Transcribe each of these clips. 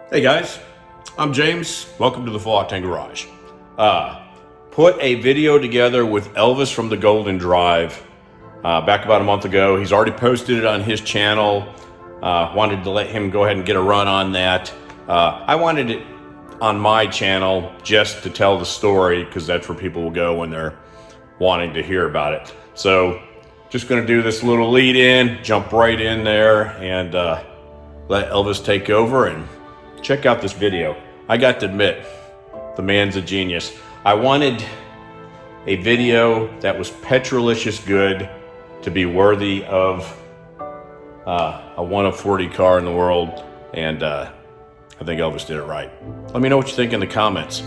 Hey guys, I'm James. Welcome to the Full Octane Garage. Put a video together with Elvis from the Golden Drive back about a month ago. He's already posted it on his channel. Wanted to let him go ahead and get a run on that. I wanted it on my channel just to tell the story because that's where people will go when they're wanting to hear about it. So just going to do this little lead in, jump right in there, and let Elvis take over and check out this video. I got to admit, the man's a genius. I wanted a video that was petrolicious good to be worthy of a 1 of 40 car in the world, and I think Elvis did it right. Let me know what you think in the comments.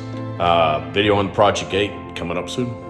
Video on Project 8 coming up soon.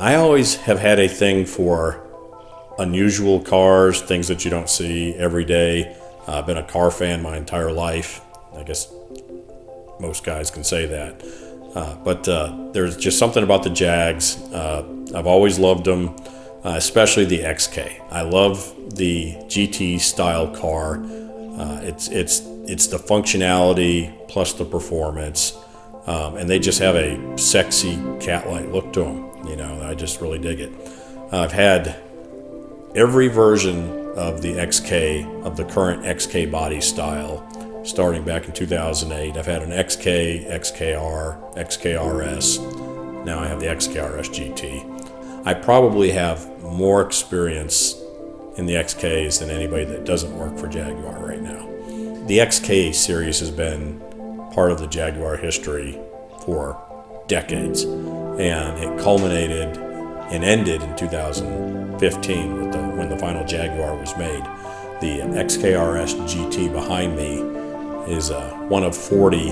I always have had a thing for unusual cars, things that you don't see every day. I've been a car fan my entire life. I guess most guys can say that. But there's just something about the Jags. I've always loved them, especially the XK. I love the GT style car. It's the functionality plus the performance, and they just have a sexy cat-like look to them. You know, I just really dig it. I've had every version of the XK, of the current XK body style, starting back in 2008. I've had an XK, XKR, XKR-S. Now I have the XKR-S GT. I probably have more experience in the XKs than anybody that doesn't work for Jaguar right now. The XK series has been part of the Jaguar history for decades, and it culminated and ended in 2015 with when the final Jaguar was made. The XKR-S GT behind me is one of 40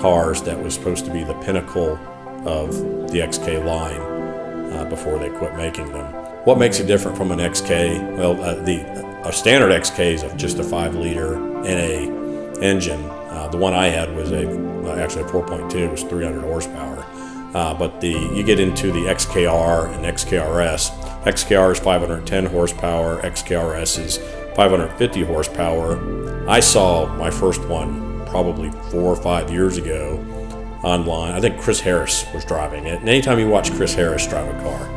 cars that was supposed to be the pinnacle of the XK line before they quit making them. What makes it different from an XK? Well, a standard XK is just a 5-liter NA engine. The one I had was actually a 4.2. It was 300 horsepower. But you get into the XKR and XKR-S. XKR is 510 horsepower. XKR-S is 550 horsepower. I saw my first one probably 4 or 5 years ago online. I think Chris Harris was driving it. And anytime you watch Chris Harris drive a car,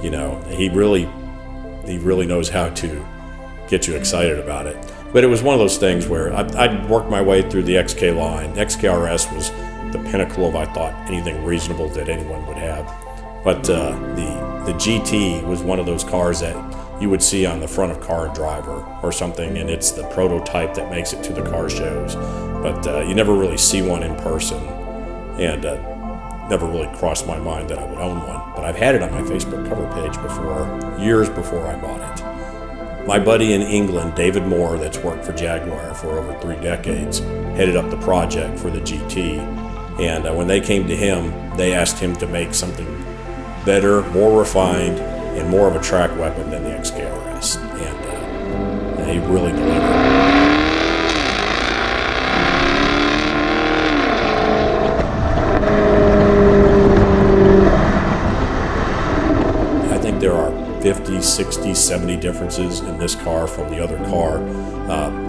you know, he really knows how to get you excited about it. But it was one of those things where I'd worked my way through the XK line. XKR-S was the pinnacle of, I thought, anything reasonable that anyone would have. But the GT was one of those cars that you would see on the front of Car and Driver or something, and it's the prototype that makes it to the car shows. But you never really see one in person, and never really crossed my mind that I would own one. But I've had it on my Facebook cover page before, years before I bought it. My buddy in England, David Moore, that's worked for Jaguar for over 3 decades, headed up the project for the GT. And when they came to him, they asked him to make something better, more refined, and more of a track weapon than the XKR-S. And he really delivered. I think there are 50, 60, 70 differences in this car from the other car.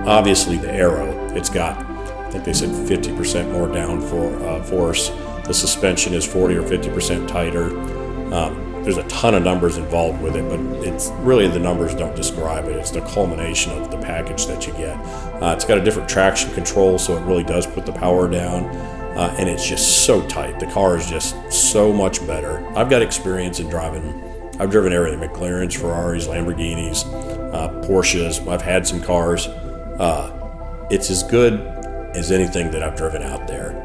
Obviously the aero, it's got, I think they said 50% more downforce. The suspension is 40 or 50% tighter. there's a ton of numbers involved with it, but it's really, the numbers don't describe it. It's the culmination of the package that you get. It's got a different traction control, so it really does put the power down, and it's just so tight. The car is just so much better. I've got experience in driving. I've driven everything: McLarens, Ferraris, Lamborghinis, Porsches. I've had some cars. It's as good as anything that I've driven out there.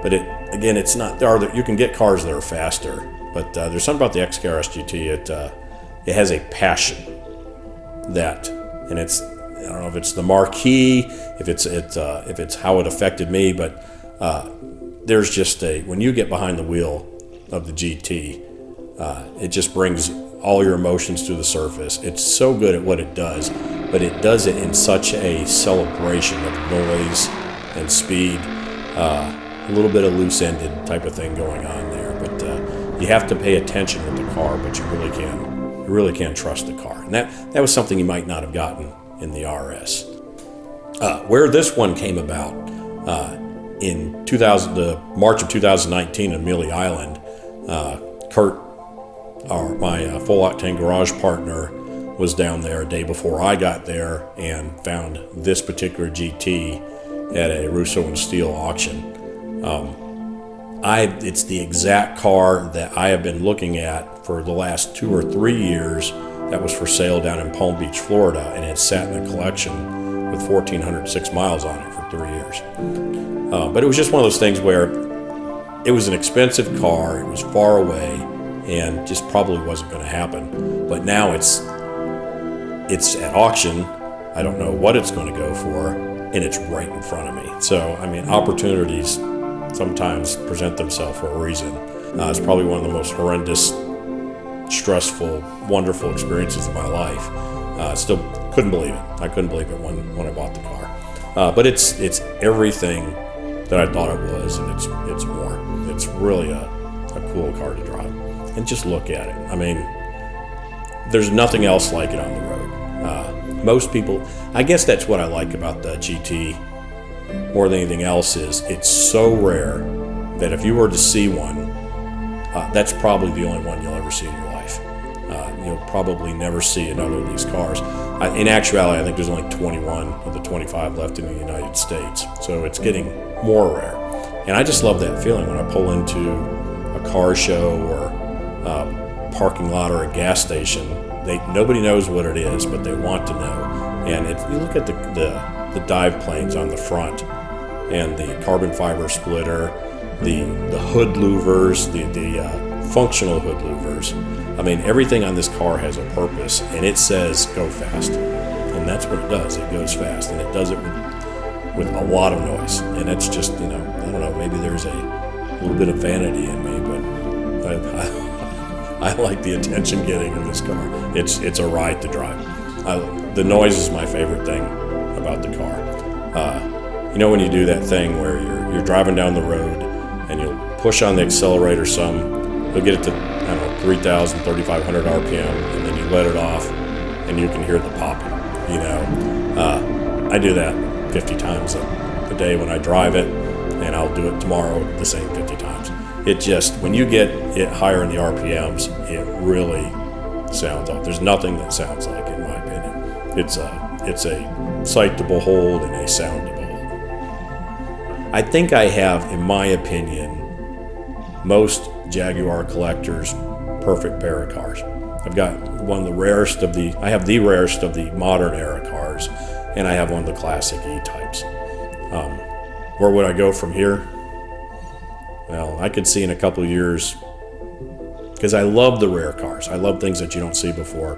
But it's not. You can get cars that are faster, but there's something about the XKR-S GT. It has a passion and it's, I don't know if it's the marquee, if it's how it affected me, but there's just when you get behind the wheel of the GT, it just brings all your emotions to the surface. It's so good at what it does, but it does it in such a celebration of noise and speed. A little bit of loose-ended type of thing going on there, but you have to pay attention with the car, but you really can trust the car, and that was something you might not have gotten in the RS. Where this one came about, in March of 2019 in Amelia Island, Kurt, my full octane garage partner, was down there a day before I got there and found this particular GT at a Russo and Steel auction. It's the exact car that I have been looking at for the last 2 or 3 years. That was for sale down in Palm Beach, Florida, and it sat in a collection with 1,406 miles on it for 3 years. But it was just one of those things where it was an expensive car, it was far away, and just probably wasn't going to happen. But now it's at auction. I don't know what it's going to go for, and it's right in front of me. So, I mean, opportunities sometimes present themselves for a reason. It's probably one of the most horrendous, stressful, wonderful experiences of my life. Still couldn't believe it. I couldn't believe it when I bought the car. But it's everything that I thought it was, and it's more. It's really a cool car to drive. And just look at it. I mean, there's nothing else like it on the road. Most people, I guess that's what I like about the GT more than anything else, is it's so rare that if you were to see one, that's probably the only one you'll ever see in your life. You'll probably never see another of these cars. In actuality, I think there's only 21 of the 25 left in the United States, so it's getting more rare. And I just love that feeling when I pull into a car show or a parking lot or a gas station. Nobody knows what it is, but they want to know. And you look at the dive planes on the front, and the carbon fiber splitter, the hood louvers, the functional hood louvers. I mean, everything on this car has a purpose, and it says go fast, and that's what it does. It goes fast, and it does it with a lot of noise. And it's just, I don't know, maybe there's a little bit of vanity in me, but I like the attention getting in this car. It's a ride to drive. The noise is my favorite thing about the car. When you do that thing where you're driving down the road and you'll push on the accelerator some, you'll get it to 3,000, 3,500 RPM, and then you let it off, and you can hear the popping. I do that 50 times a day when I drive it, and I'll do it tomorrow the same 50 times. It just, when you get it higher in the RPMs, it really sounds off. There's nothing that sounds like it, in my opinion. It's a sight to behold and a sound to behold. I think I have, in my opinion, most Jaguar collectors' perfect pair of cars. I've got one of the rarest of the modern era cars, and I have one of the classic E-types. Where would I go from here? Well, I could see in a couple of years, because I love the rare cars. I love things that you don't see before.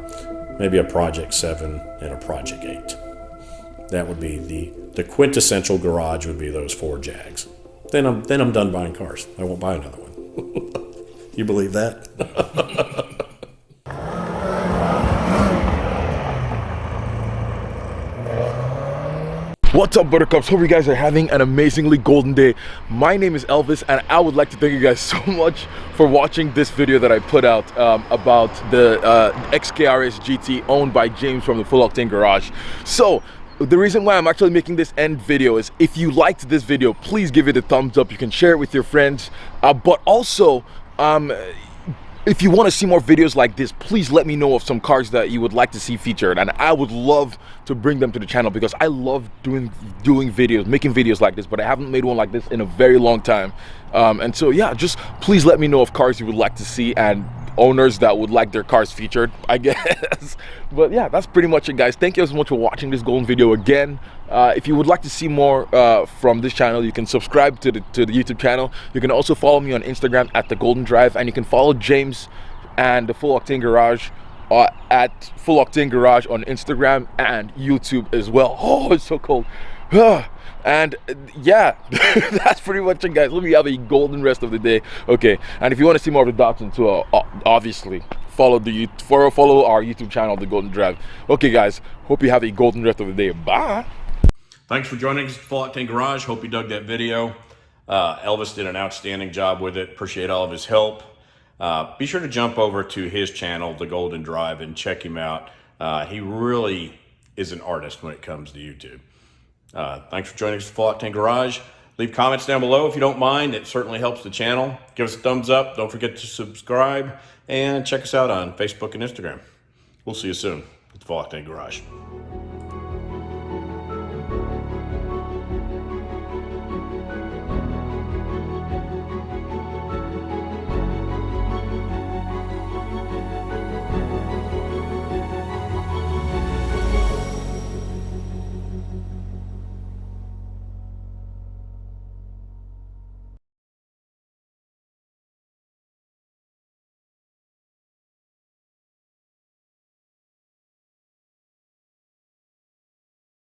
Maybe a Project 7 and a Project 8. That would be the quintessential garage, would be those 4 Jags. Then I'm done buying cars. I won't buy another one. You believe that? What's up, Buttercups? Hope you guys are having an amazingly golden day. My name is Elvis, and I would like to thank you guys so much for watching this video that I put out about the XKR-S GT owned by James from the Full Octane Garage. So the reason why I'm actually making this end video is, if you liked this video, please give it a thumbs up. You can share it with your friends, but also if you want to see more videos like this, please let me know of some cars that you would like to see featured, and I would love to bring them to the channel, because I love doing videos, making videos like this, but I haven't made one like this in a very long time. And so yeah, just please let me know of cars you would like to see and owners that would like their cars featured, I guess. But yeah, that's pretty much it, guys. Thank you so much for watching this golden video again. If you would like to see more from this channel, you can subscribe to the YouTube channel. You can also follow me on Instagram at The Golden Drive, and you can follow James and the Full Octane Garage at Full Octane Garage on Instagram and YouTube as well. Oh, it's so cold. And yeah, that's pretty much it, guys. Let me have a golden rest of the day. Okay, and if you want to see more of the Datsun too, obviously follow our YouTube channel, The Golden Drive. Okay, guys, hope you have a golden rest of the day. Bye. Thanks for joining us at Full Octane Garage. Hope you dug that video. Elvis did an outstanding job with it. Appreciate all of his help. Be sure to jump over to his channel, The Golden Drive, and check him out. He really is an artist when it comes to YouTube. Thanks for joining us at Full Octane Garage. Leave comments down below if you don't mind. It certainly helps the channel. Give us a thumbs up. Don't forget to subscribe. And check us out on Facebook and Instagram. We'll see you soon at the Full Octane Garage.